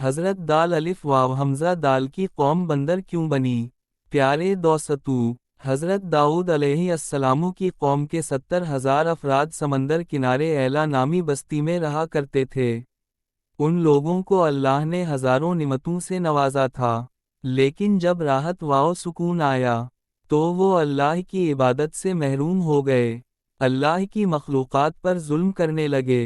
حضرت دال الف واو حمزہ دال کی قوم بندر کیوں بنی؟ پیارے دوستو، حضرت داؤد علیہ السلام کی قوم کے 70,000 افراد سمندر کنارے ایلا نامی بستی میں رہا کرتے تھے۔ ان لوگوں کو اللہ نے ہزاروں نعمتوں سے نوازا تھا، لیکن جب راحت و سکون آیا تو وہ اللہ کی عبادت سے محروم ہو گئے، اللہ کی مخلوقات پر ظلم کرنے لگے۔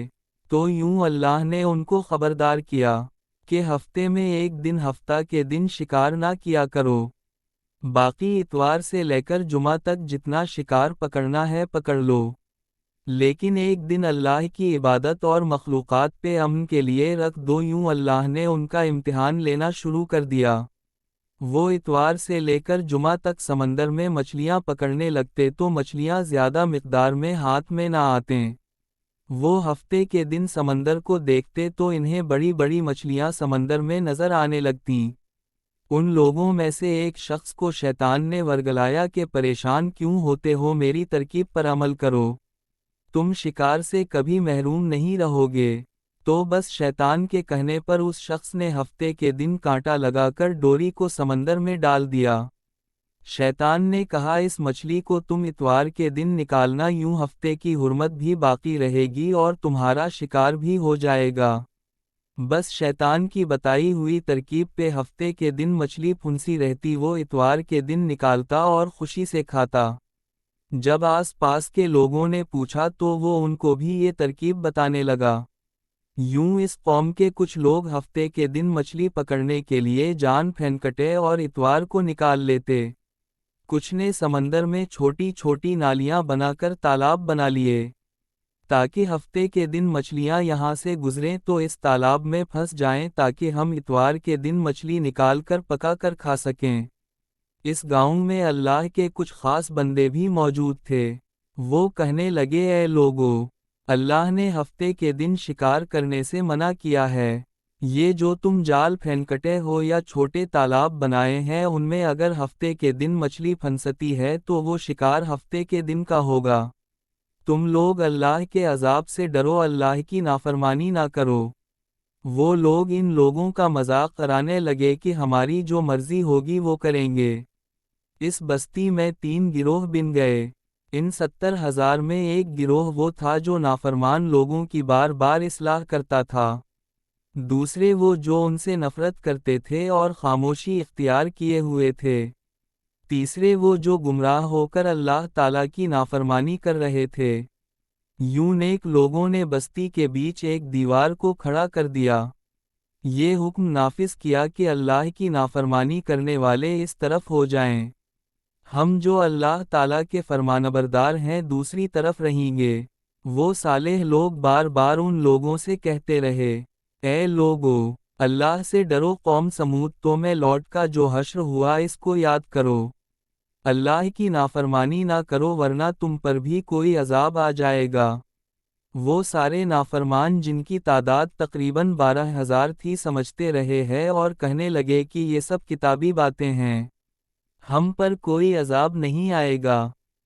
تو یوں اللہ نے ان کو خبردار کیا کہ ہفتے میں ایک دن ہفتہ کے دن شکار نہ کیا کرو، باقی اتوار سے لے کر جمعہ تک جتنا شکار پکڑنا ہے پکڑ لو، لیکن ایک دن اللہ کی عبادت اور مخلوقات پہ امن کے لیے رکھ دو۔ یوں اللہ نے ان کا امتحان لینا شروع کر دیا۔ وہ اتوار سے لے کر جمعہ تک سمندر میں مچھلیاں پکڑنے لگتے تو مچھلیاں زیادہ مقدار میں ہاتھ میں نہ آتیں۔ وہ ہفتے کے دن سمندر کو دیکھتے تو انہیں بڑی بڑی مچھلیاں سمندر میں نظر آنے لگتیں۔ ان لوگوں میں سے ایک شخص کو شیطان نے ورگلایا کہ پریشان کیوں ہوتے ہو، میری ترکیب پر عمل کرو، تم شکار سے کبھی محروم نہیں رہو گے۔ تو بس شیطان کے کہنے پر اس شخص نے ہفتے کے دن کانٹا لگا کر ڈوری کو سمندر میں ڈال دیا۔ شیطان نے کہا اس مچھلی کو تم اتوار کے دن نکالنا، یوں ہفتے کی حرمت بھی باقی رہے گی اور تمہارا شکار بھی ہو جائے گا۔ بس شیطان کی بتائی ہوئی ترکیب پہ ہفتے کے دن مچھلی پھنسی رہتی، وہ اتوار کے دن نکالتا اور خوشی سے کھاتا۔ جب آس پاس کے لوگوں نے پوچھا تو وہ ان کو بھی یہ ترکیب بتانے لگا۔ یوں اس قوم کے کچھ لوگ ہفتے کے دن مچھلی پکڑنے کے لیے جان پھینکتے اور اتوار کو نکال لیتے۔ کچھ نے سمندر میں چھوٹی چھوٹی نالیاں بنا کر تالاب بنا لیے، تاکہ ہفتے کے دن مچھلیاں یہاں سے گزریں تو اس تالاب میں پھنس جائیں، تاکہ ہم اتوار کے دن مچھلی نکال کر پکا کر کھا سکیں۔ اس گاؤں میں اللہ کے کچھ خاص بندے بھی موجود تھے۔ وہ کہنے لگے، اے لوگو، اللہ نے ہفتے کے دن شکار کرنے سے منع کیا ہے۔ یہ جو تم جال پھینکتے ہو یا چھوٹے تالاب بنائے ہیں، ان میں اگر ہفتے کے دن مچھلی پھنستی ہے تو وہ شکار ہفتے کے دن کا ہوگا۔ تم لوگ اللہ کے عذاب سے ڈرو، اللہ کی نافرمانی نہ کرو۔ وہ لوگ ان لوگوں کا مذاق کرانے لگے کہ ہماری جو مرضی ہوگی وہ کریں گے۔ اس بستی میں 3 گروہ بن گئے۔ ان 70,000 میں ایک گروہ وہ تھا جو نافرمان لوگوں کی بار بار اصلاح کرتا تھا، دوسرے وہ جو ان سے نفرت کرتے تھے اور خاموشی اختیار کیے ہوئے تھے، تیسرے وہ جو گمراہ ہو کر اللہ تعالیٰ کی نافرمانی کر رہے تھے۔ یوں نیک لوگوں نے بستی کے بیچ ایک دیوار کو کھڑا کر دیا، یہ حکم نافذ کیا کہ اللہ کی نافرمانی کرنے والے اس طرف ہو جائیں، ہم جو اللہ تعالیٰ کے فرمانبردار ہیں دوسری طرف رہیں گے۔ وہ صالح لوگ بار بار ان لوگوں سے کہتے رہے، اے لوگو، اللہ سے ڈرو۔ قوم سمود تو میں لوٹ کا جو حشر ہوا اس کو یاد کرو، اللہ کی نافرمانی نہ کرو ورنہ تم پر بھی کوئی عذاب آ جائے گا۔ وہ سارے نافرمان جن کی تعداد تقریباً 12,000 تھی سمجھتے رہے ہیں اور کہنے لگے کہ یہ سب کتابی باتیں ہیں، ہم پر کوئی عذاب نہیں آئے گا۔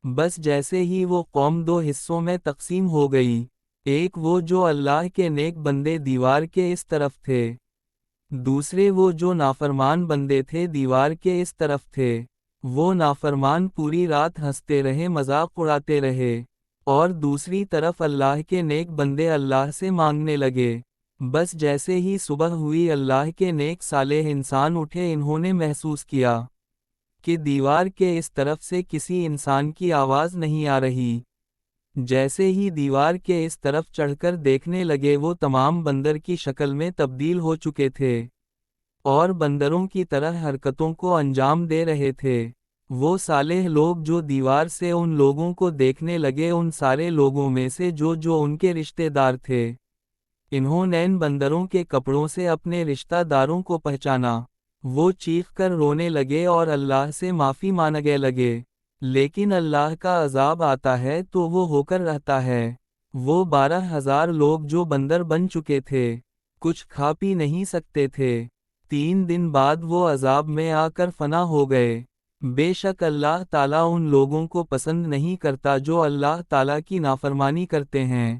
بس جیسے ہی وہ قوم 2 حصوں میں تقسیم ہو گئی، ایک وہ جو اللہ کے نیک بندے دیوار کے اس طرف تھے، دوسرے وہ جو نافرمان بندے تھے دیوار کے اس طرف تھے۔ وہ نافرمان پوری رات ہنستے رہے، مذاق اڑاتے رہے، اور دوسری طرف اللہ کے نیک بندے اللہ سے مانگنے لگے۔ بس جیسے ہی صبح ہوئی اللہ کے نیک صالح انسان اٹھے، انہوں نے محسوس کیا کہ دیوار کے اس طرف سے کسی انسان کی آواز نہیں آ رہی۔ جیسے ہی دیوار کے اس طرف چڑھ کر دیکھنے لگے، وہ تمام بندر کی شکل میں تبدیل ہو چکے تھے اور بندروں کی طرح حرکتوں کو انجام دے رہے تھے۔ وہ صالح لوگ جو دیوار سے ان لوگوں کو دیکھنے لگے، ان سارے لوگوں میں سے جو ان کے رشتہ دار تھے، انہوں نے ان بندروں کے کپڑوں سے اپنے رشتہ داروں کو پہچانا۔ وہ چیخ کر رونے لگے اور اللہ سے معافی مانگنے لگے، لیکن اللہ کا عذاب آتا ہے تو وہ ہو کر رہتا ہے۔ وہ 12,000 لوگ جو بندر بن چکے تھے، کچھ کھا پی نہیں سکتے تھے، 3 دن بعد وہ عذاب میں آ کر فنا ہو گئے۔ بے شک اللہ تعالیٰ ان لوگوں کو پسند نہیں کرتا جو اللہ تعالیٰ کی نافرمانی کرتے ہیں۔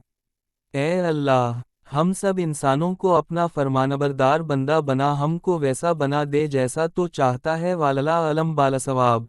اے اللہ، ہم سب انسانوں کو اپنا فرمانبردار بندہ بنا ہم کو ویسا بنا دے جیسا تو چاہتا ہے واللہ علم بالصواب.